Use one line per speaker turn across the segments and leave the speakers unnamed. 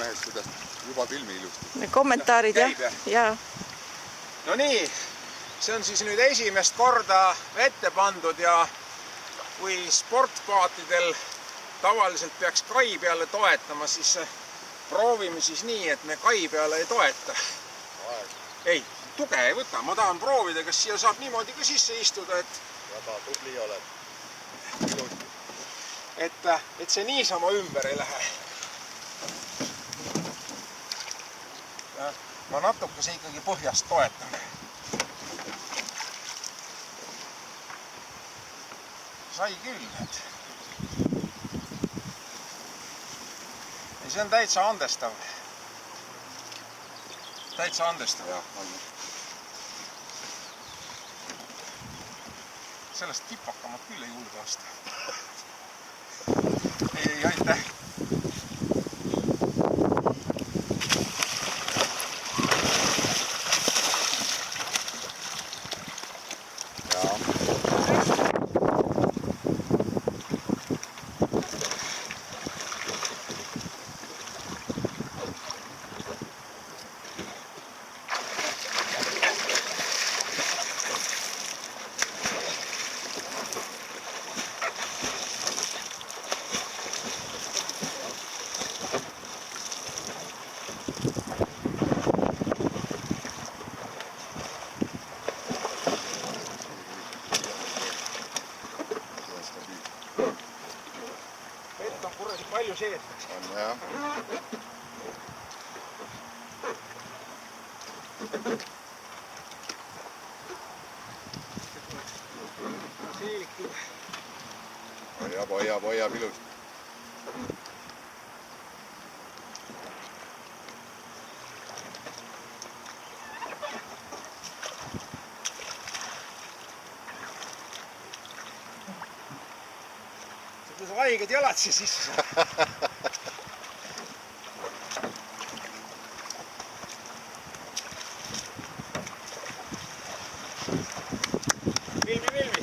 mehed, kuidas juba filmi ilusti.
Kommentaarid jah.
No nii, see on siis nüüd esimest korda ette pandud ja kui sportpaatidel tavaliselt peaks kai peale toetama, siis proovime siis nii, et me kai peale ei toeta. Ei, tuge ei võta. Ma tahan proovida, kas siia saab niimoodi ka sisse istuda, et...
Väga tubli oled. Ilusti.
Et see niisama ümber ei lähe. Ma natukese ikkagi põhjast toetan. Sai küll, et... See on täitsa andestav. Täitsa andestav, jah. Sellest tipakamat küll ei julge osta. Ei, aitäh. Vett on kuradi palju seetaks.
On jah. Hoiab ilusti.
Kuidas haiged jalad siia sisse. Vilmi.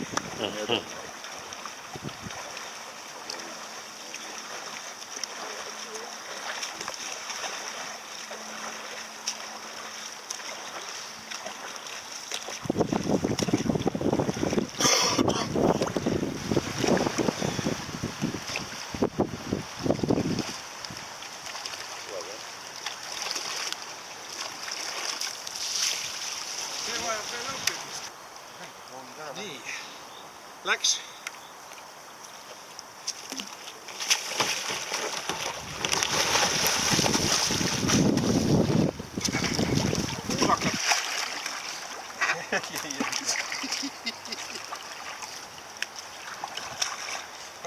See vajab veel õppimist. Nii, läks. Kuulakad.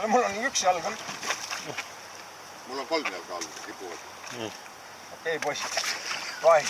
Mul on üks jalg.
Mul on 3 jalga all, kipuvad.
Okei, poisid. Vai.